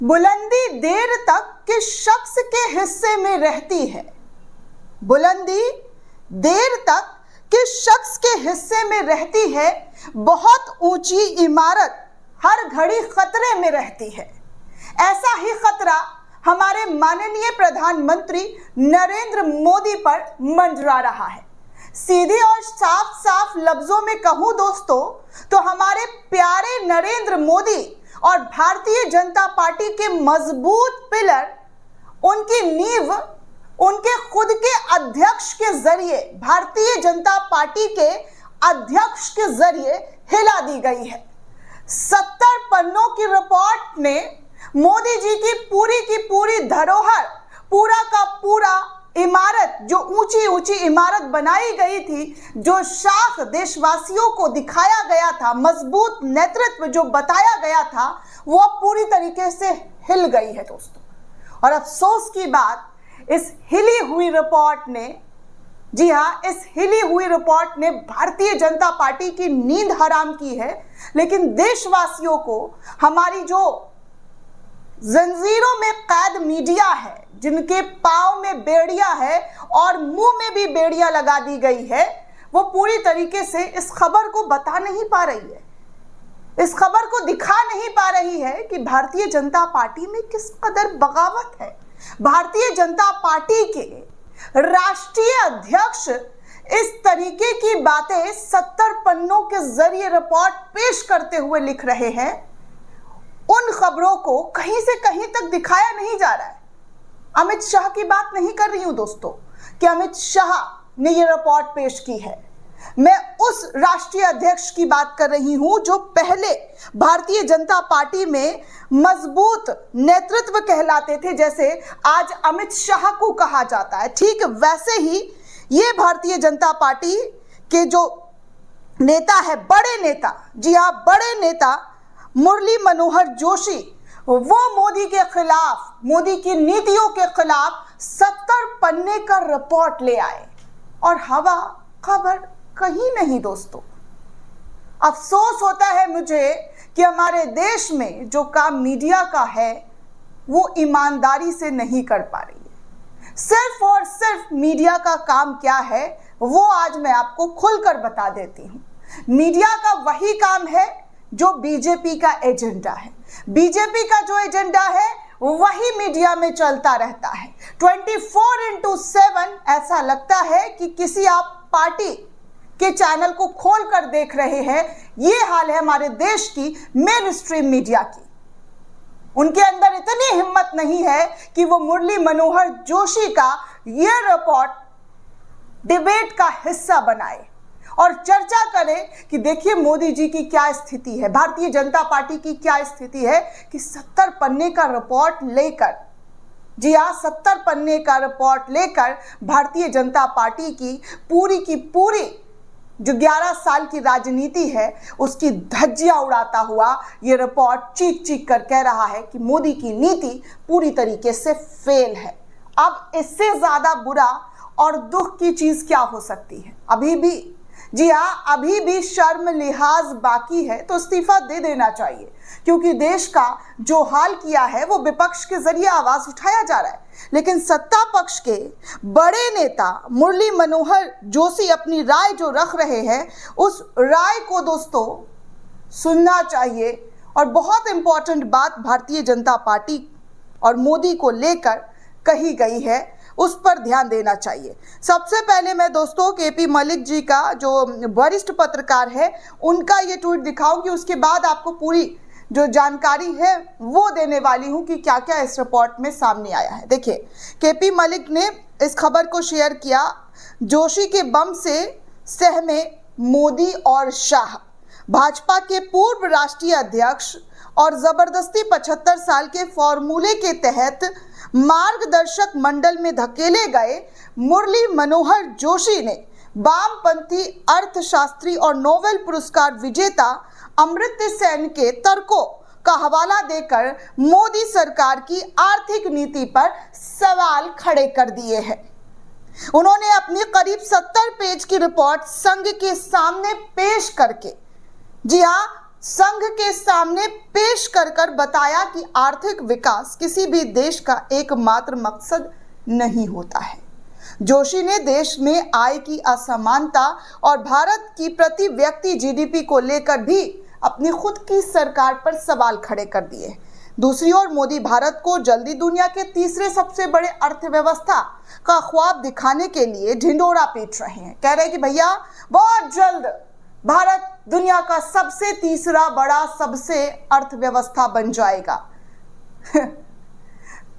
बुलंदी देर तक किस शख्स के हिस्से में रहती है? बुलंदी देर तक किस शख्स के हिस्से में रहती है? बहुत ऊंची इमारत हर घड़ी खतरे में रहती है। ऐसा ही खतरा हमारे माननीय प्रधानमंत्री नरेंद्र मोदी पर मंडरा रहा है। सीधे और साफ साफ लफ्जों में कहूं दोस्तों, तो हमारे प्यारे नरेंद्र मोदी और भारतीय जनता पार्टी के मजबूत पिलर, उनकी नींव उनके खुद के अध्यक्ष के जरिए, भारतीय जनता पार्टी के अध्यक्ष के जरिए हिला दी गई है। 70 पन्नों की रिपोर्ट ने मोदी जी की पूरी धरोहर, पूरा का पूरा इमारत, जो ऊंची ऊंची इमारत बनाई गई थी, जो शाख देशवासियों को दिखाया गया था, मजबूत नेतृत्व जो बताया गया था, वो पूरी तरीके से हिल गई है दोस्तों। और अफसोस की बात, इस हिली हुई रिपोर्ट ने, जी हाँ, इस हिली हुई रिपोर्ट ने भारतीय जनता पार्टी की नींद हराम की है। लेकिन देशवासियों को, हमारी जो जंजीरों में कैद मीडिया है, जिनके पांव में बेड़िया है और मुंह में भी बेड़िया लगा दी गई है, वो पूरी तरीके से इस खबर को बता नहीं पा रही है, इस खबर को दिखा नहीं पा रही है कि भारतीय जनता पार्टी में किस कदर बगावत है। भारतीय जनता पार्टी के राष्ट्रीय अध्यक्ष इस तरीके की बातें 70 पन्नों के जरिए रिपोर्ट पेश करते हुए लिख रहे हैं। उन खबरों को कहीं से कहीं तक दिखाया नहीं जा रहा है। अमित शाह की बात नहीं कर रही हूं दोस्तों कि अमित शाह ने यह रिपोर्ट पेश की है। मैं उस राष्ट्रीय अध्यक्ष की बात कर रही हूं जो पहले भारतीय जनता पार्टी में मजबूत नेतृत्व कहलाते थे, जैसे आज अमित शाह को कहा जाता है। ठीक वैसे ही ये भारतीय जनता पार्टी के जो नेता है, बड़े नेता, जी हाँ, बड़े नेता मुरली मनोहर जोशी, वो मोदी के खिलाफ, मोदी की नीतियों के खिलाफ 70 पन्ने का रिपोर्ट ले आए और हवा खबर कहीं नहीं दोस्तों। अफसोस होता है मुझे कि हमारे देश में जो काम मीडिया का है वो ईमानदारी से नहीं कर पा रही है। सिर्फ और सिर्फ मीडिया का काम क्या है वो आज मैं आपको खुलकर बता देती हूँ। मीडिया का वही काम है जो बीजेपी का एजेंडा है। बीजेपी का जो एजेंडा है वही मीडिया में चलता रहता है। 24/7 ऐसा लगता है कि किसी आप पार्टी के चैनल को खोल कर देख रहे हैं। ये हाल है हमारे देश की मेन स्ट्रीम मीडिया की। उनके अंदर इतनी हिम्मत नहीं है कि वो मुरली मनोहर जोशी का ये रिपोर्ट डिबेट का हिस्सा बनाए और चर्चा करें कि देखिए मोदी जी की क्या स्थिति है, भारतीय जनता पार्टी की क्या स्थिति है, कि 70 पन्ने का रिपोर्ट लेकर, जी हाँ, 70 पन्ने का रिपोर्ट लेकर भारतीय जनता पार्टी की पूरी जो 11 साल की राजनीति है उसकी धज्जियां उड़ाता हुआ ये रिपोर्ट चीख कर कह रहा है कि मोदी की नीति पूरी तरीके से फेल है। अब इससे ज्यादा बुरा और दुख की चीज क्या हो सकती है? अभी भी, जी हाँ, अभी भी शर्म लिहाज बाकी है तो इस्तीफा दे देना चाहिए, क्योंकि देश का जो हाल किया है वो विपक्ष के जरिए आवाज उठाया जा रहा है। लेकिन सत्ता पक्ष के बड़े नेता मुरली मनोहर जोशी अपनी राय जो रख रहे हैं, उस राय को दोस्तों सुनना चाहिए। और बहुत इंपॉर्टेंट बात भारतीय जनता पार्टी और मोदी को लेकर कही गई है, उस पर ध्यान देना चाहिए। सबसे पहले मैं दोस्तों केपी मलिक जी का, जो वरिष्ठ पत्रकार है, उनका ये ट्वीट दिखाऊंगी, उसके बाद आपको पूरी जो जानकारी है वो देने वाली हूं कि क्या क्या इस रिपोर्ट में सामने आया है। देखिए, केपी मलिक ने इस खबर को शेयर किया, जोशी के बम से सहमे मोदी और शाह। भाजपा के पूर्व राष्ट्रीय अध्यक्ष और जबरदस्ती 75 साल के फॉर्मूले के तहत मार्गदर्शक मंडल में धकेले गए मुरली मनोहर जोशी ने वामपंथी अर्थशास्त्री और नोबेल पुरस्कार विजेता अमर्त्य सेन के तर्कों का हवाला देकर मोदी सरकार की आर्थिक नीति पर सवाल खड़े कर दिए हैं। उन्होंने अपनी करीब 70 पेज की रिपोर्ट संघ के सामने पेश करके, जी हाँ, संघ के सामने पेश कर बताया कि आर्थिक विकास किसी भी देश का एकमात्र मकसद नहीं होता है। जोशी ने देश में आय की असमानता और भारत की प्रति व्यक्ति जीडीपी को लेकर भी अपनी खुद की सरकार पर सवाल खड़े कर दिए। दूसरी ओर मोदी भारत को जल्दी दुनिया के तीसरे सबसे बड़े अर्थव्यवस्था का ख्वाब दिखाने के लिए ढिंढोरा पीट रहे हैं। कह रहे हैं कि भैया बहुत जल्द भारत दुनिया का सबसे तीसरा बड़ा सबसे अर्थव्यवस्था बन जाएगा।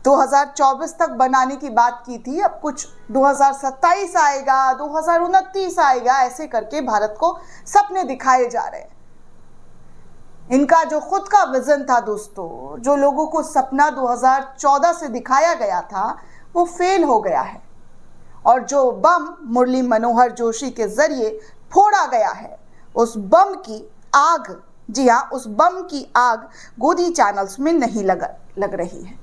2024 तक बनाने की बात की थी, अब कुछ 2027 आएगा, 2029 आएगा, ऐसे करके भारत को सपने दिखाए जा रहे हैं। इनका जो खुद का विजन था दोस्तों, जो लोगों को सपना 2014 से दिखाया गया था, वो फेल हो गया है। और जो बम मुरली मनोहर जोशी के जरिए फोड़ा गया है, उस बम की आग, जी हाँ, उस बम की आग गोदी चैनल्स में नहीं लग रही है।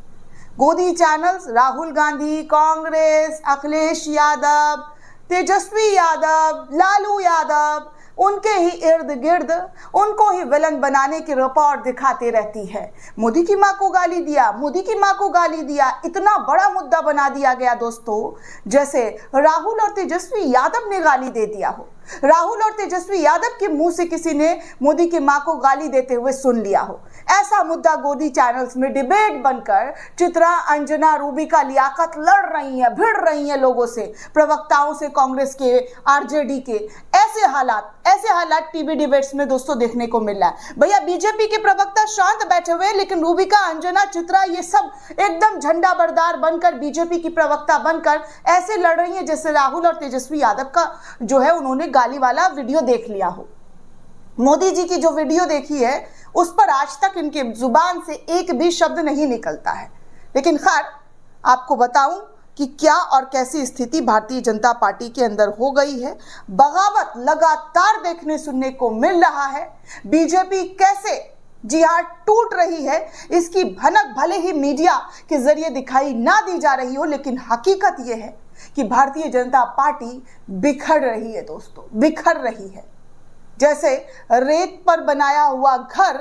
गोदी चैनल्स राहुल गांधी, कांग्रेस, अखिलेश यादव, तेजस्वी यादव, लालू यादव, उनके ही इर्द गिर्द उनको ही विलन बनाने की रिपोर्ट दिखाती रहती है। मोदी की मां को गाली दिया, मोदी की मां को गाली दिया, इतना बड़ा मुद्दा बना दिया गया दोस्तों, जैसे राहुल और तेजस्वी यादव ने गाली दे दिया हो। राहुल और तेजस्वी यादव के मुंह से किसी ने मोदी की मां को गाली देते हुए सुन लिया हो। ऐसा मुद्दा गोदी चैनल्स में डिबेट बनकर चित्रा, अंजना, रूबिका, लियाकत लड़ रही है, भिड़ रही है लोगों से, प्रवक्ताओं से, कांग्रेस के, आरजेडी के। ऐसे हालात टीवी डिबेट्स में दोस्तों देखने को मिल रहा है। भैया बीजेपी के प्रवक्ता शांत बैठे हुए, लेकिन रूबिका, अंजना, चित्रा ये सब एकदम झंडा बरदार बनकर, बीजेपी की प्रवक्ता बनकर ऐसे लड़ रही है जैसे राहुल और तेजस्वी यादव का जो है उन्होंने गाली वाला वीडियो देख लिया हो। मोदी जी की जो वीडियो देखी है उस पर आज तक इनके जुबान से एक भी शब्द नहीं निकलता है। लेकिन खैर, आपको बताऊं कि क्या और कैसी स्थिति भारतीय जनता पार्टी के अंदर हो गई है। बगावत लगातार देखने सुनने को मिल रहा है। बीजेपी कैसे, जी हाँ, टूट रही है, इसकी भनक भले ही मीडिया के जरिए दिखाई ना दी जा रही हो, लेकिन हकीकत यह है कि भारतीय जनता पार्टी बिखर रही है दोस्तों, बिखर रही है। जैसे रेत पर बनाया हुआ घर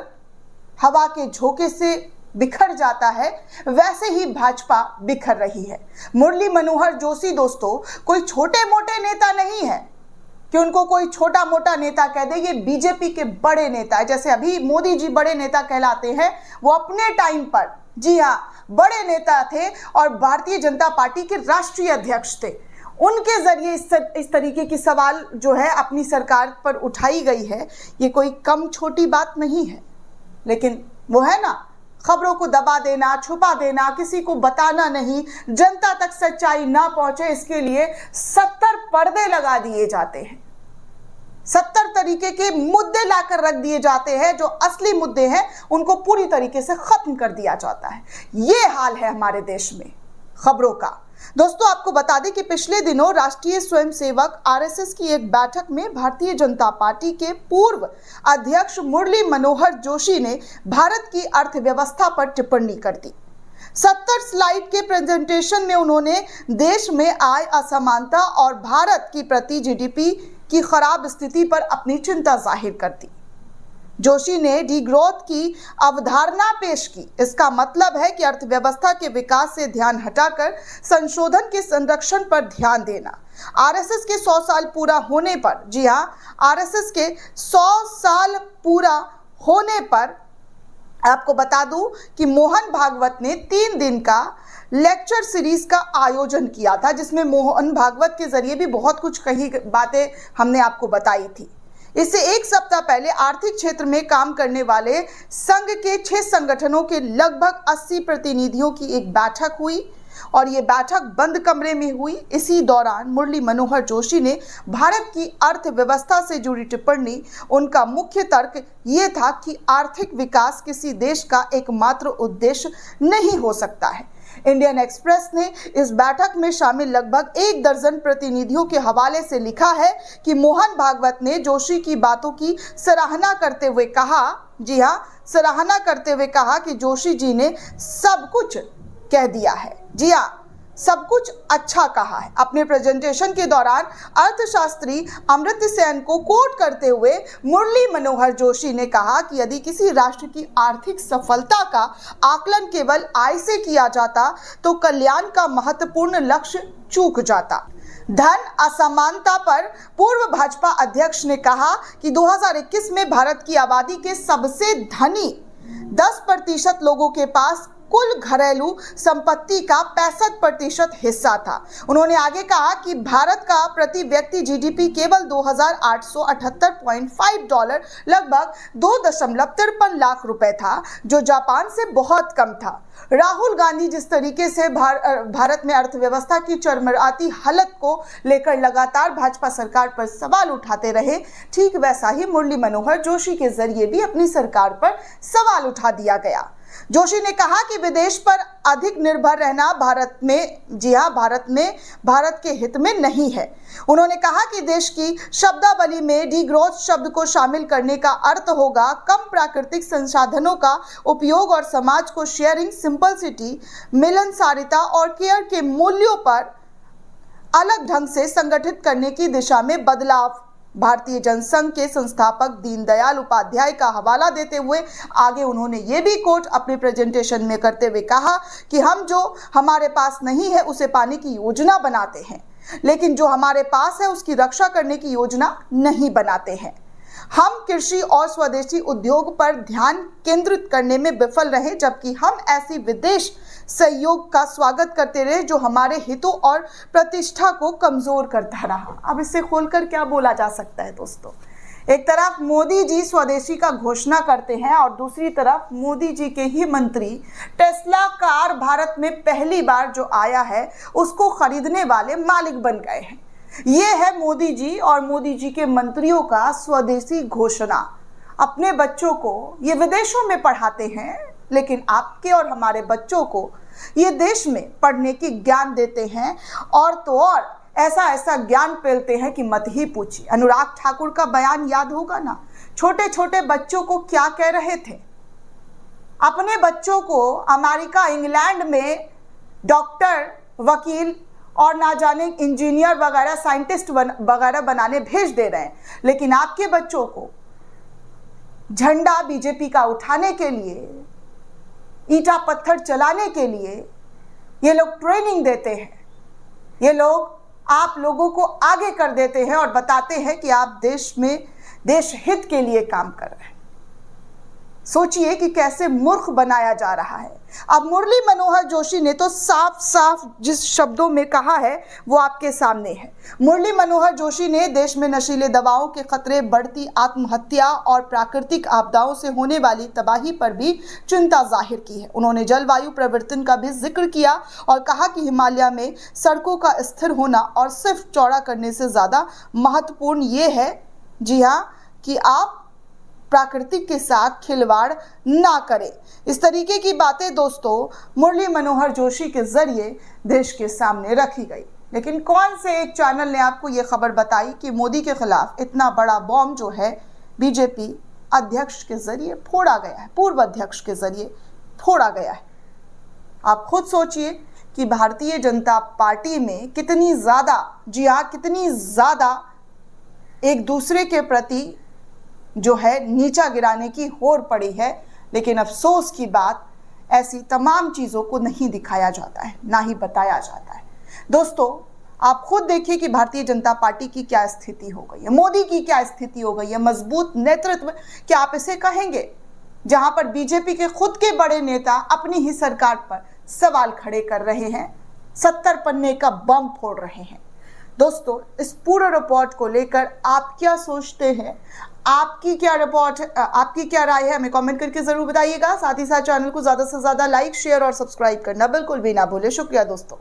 हवा के झोंके से बिखर जाता है, वैसे ही भाजपा बिखर रही है। मुरली मनोहर जोशी दोस्तों कोई छोटे मोटे नेता नहीं है कि उनको कोई छोटा मोटा नेता कह दे। ये बीजेपी के बड़े नेता है। जैसे अभी मोदी जी बड़े नेता कहलाते हैं, वो अपने टाइम पर, जी हाँ, बड़े नेता थे और भारतीय जनता पार्टी के राष्ट्रीय अध्यक्ष थे। उनके जरिए इस तरीके की सवाल जो है अपनी सरकार पर उठाई गई है, ये कोई कम छोटी बात नहीं है। लेकिन वो है ना, खबरों को दबा देना, छुपा देना, किसी को बताना नहीं, जनता तक सच्चाई ना पहुंचे, इसके लिए 70 पर्दे लगा दिए जाते हैं। 70 तरीके के मुद्दे लाकर रख दिए जाते हैं। जो असली मुद्दे हैं उनको पूरी तरीके से खत्म कर दिया जाता है। ये हाल है हमारे देश में खबरों का। दोस्तों आपको बता दें कि पिछले दिनों राष्ट्रीय स्वयंसेवक आरएसएस की एक बैठक में भारतीय जनता पार्टी के पूर्व अध्यक्ष मुरली मनोहर जोशी ने भारत की अर्थव्यवस्था पर टिप्पणी कर दी। 70 स्लाइड के प्रेजेंटेशन में उन्होंने देश में आय असमानता और भारत की प्रति जीडीपी की खराब स्थिति पर अपनी चिंता जाहिर कर दी। जोशी ने डीग्रोथ की अवधारणा पेश की। इसका मतलब है कि अर्थव्यवस्था के विकास से ध्यान हटाकर संशोधन के संरक्षण पर ध्यान देना। आरएसएस के 100 साल पूरा होने पर, जी हाँ, आरएसएस के 100 साल पूरा होने पर आपको बता दूं कि मोहन भागवत ने 3 दिन का लेक्चर सीरीज का आयोजन किया था, जिसमें मोहन भागवत के जरिए भी बहुत कुछ कही बातें हमने आपको बताई थी। इससे एक सप्ताह पहले आर्थिक क्षेत्र में काम करने वाले संघ के 6 संगठनों के लगभग 80 प्रतिनिधियों की एक बैठक हुई और ये बैठक बंद कमरे में हुई। इसी दौरान मुरली मनोहर जोशी ने भारत की अर्थव्यवस्था से जुड़ी टिप्पणी, उनका मुख्य तर्क ये था कि आर्थिक विकास किसी देश का एकमात्र उद्देश्य नहीं हो सकता है। इंडियन एक्सप्रेस ने इस बैठक में शामिल लगभग 1 दर्जन प्रतिनिधियों के हवाले से लिखा है कि मोहन भागवत ने जोशी की बातों की सराहना करते हुए कहा, जी हाँ, सराहना करते हुए कहा कि जोशी जी ने सब कुछ कह दिया है। जी हाँ, सब कुछ अच्छा कहा है। अपने प्रेजेंटेशन के दौरान अर्थशास्त्री अमर्त्य सेन को कोट करते हुए मुरली मनोहर जोशी ने कहा कि यदि किसी राष्ट्र की आर्थिक सफलता का आकलन केवल आय से किया जाता तो कल्याण का महत्वपूर्ण लक्ष्य चूक जाता। धन असमानता पर पूर्व भाजपा अध्यक्ष ने कहा कि 2021 में भारत की आबादी के सबसे धनी 10% लोगों के पास कुल घरेलू संपत्ति का 65% हिस्सा था। उन्होंने आगे कहा कि भारत का प्रति व्यक्ति जीडीपी केवल $2,878.5 लगभग 2.53 लाख रुपए था, जो जापान से बहुत कम था। राहुल गांधी जिस तरीके से भारत में अर्थव्यवस्था की चरमराती हालत को लेकर लगातार भाजपा सरकार पर सवाल उठाते रहे, ठीक वैसा ही मुरली मनोहर जोशी के जरिए भी अपनी सरकार पर सवाल उठा दिया गया। जोशी ने कहा कि विदेश पर अधिक निर्भर रहना भारत के हित में नहीं है। उन्होंने कहा कि देश की शब्दावली में डीग्रोथ शब्द को शामिल करने का अर्थ होगा कम प्राकृतिक संसाधनों का उपयोग और समाज को शेयरिंग, सिंपलिसिटी, मिलनसारिता और केयर के मूल्यों पर अलग ढंग से संगठित करने की दिशा में बदलाव। भारतीय जनसंघ के संस्थापक दीनदयाल उपाध्याय का हवाला देते हुए आगे उन्होंने ये भी कोट अपने प्रेजेंटेशन में करते हुए कहा कि हम जो हमारे पास नहीं है उसे पाने की योजना बनाते हैं, लेकिन जो हमारे पास है उसकी रक्षा करने की योजना नहीं बनाते हैं। हम कृषि और स्वदेशी उद्योग पर ध्यान केंद्रित करने में विफल रहे, जबकि हम ऐसी विदेश सहयोग का स्वागत करते रहे जो हमारे हितों और प्रतिष्ठा को कमजोर करता रहा। अब इससे खोलकर क्या बोला जा सकता है दोस्तों? एक तरफ मोदी जी स्वदेशी का घोषणा करते हैं और दूसरी तरफ मोदी जी के ही मंत्री टेस्ला कार भारत में पहली बार जो आया है उसको खरीदने वाले मालिक बन गए हैं। ये है मोदी जी और मोदी जी के मंत्रियों का स्वदेशी घोषणा। अपने बच्चों को ये विदेशों में पढ़ाते हैं, लेकिन आपके और हमारे बच्चों को ये देश में पढ़ने की ज्ञान देते हैं, और तो और ऐसा ज्ञान पेलते हैं कि मत ही पूछिए। अनुराग ठाकुर का बयान याद होगा ना, छोटे छोटे बच्चों को क्या कह रहे थे? अपने बच्चों को अमेरिका, इंग्लैंड में डॉक्टर, वकील और ना जाने इंजीनियर वगैरह, साइंटिस्ट वगैरह बनाने भेज दे रहे हैं, लेकिन आपके बच्चों को झंडा बीजेपी का उठाने के लिए, ईटा पत्थर चलाने के लिए ये लोग ट्रेनिंग देते हैं। ये लोग आप लोगों को आगे कर देते हैं और बताते हैं कि आप देश में देश हित के लिए काम कर रहे हैं। सोचिए कि कैसे मूर्ख बनाया जा रहा है। अब मुरली मनोहर जोशी ने तो साफ साफ जिस शब्दों में कहा है वो आपके सामने है। मुरली मनोहर जोशी ने देश में नशीले दवाओं के खतरे, बढ़ती आत्महत्या और प्राकृतिक आपदाओं से होने वाली तबाही पर भी चिंता जाहिर की है। उन्होंने जलवायु परिवर्तन का भी जिक्र किया और कहा कि हिमालय में सड़कों का स्थिर होना और सिर्फ चौड़ा करने से ज़्यादा महत्वपूर्ण ये है, जी हाँ, कि आप प्राकृतिक के साथ खिलवाड़ ना करें। इस तरीके की बातें दोस्तों मुरली मनोहर जोशी के जरिए देश के सामने रखी गई। लेकिन कौन से एक चैनल ने आपको ये खबर बताई कि मोदी के खिलाफ इतना बड़ा बॉम्ब जो है बीजेपी अध्यक्ष के जरिए फोड़ा गया है, पूर्व अध्यक्ष के जरिए फोड़ा गया है? आप खुद सोचिए कि भारतीय जनता पार्टी में कितनी ज़्यादा, जी हाँ, कितनी ज़्यादा एक दूसरे के प्रति जो है नीचा गिराने की होड़ पड़ी है। लेकिन अफसोस की बात, ऐसी तमाम चीज़ों को नहीं दिखाया जाता है, ना ही बताया जाता है। दोस्तों आप खुद देखिए कि भारतीय जनता पार्टी की क्या स्थिति हो गई है, मोदी की क्या स्थिति हो गई है। मजबूत नेतृत्व क्या आप इसे कहेंगे, जहां पर बीजेपी के खुद के बड़े नेता अपनी ही सरकार पर सवाल खड़े कर रहे हैं, 70 पन्ने का बम फोड़ रहे हैं। दोस्तों इस पूरे रिपोर्ट को लेकर आप क्या सोचते हैं? आपकी क्या राय है? हमें कमेंट करके जरूर बताइएगा। साथ ही साथ चैनल को ज्यादा से ज्यादा लाइक, शेयर और सब्सक्राइब करना बिल्कुल भी ना भूले। शुक्रिया दोस्तों।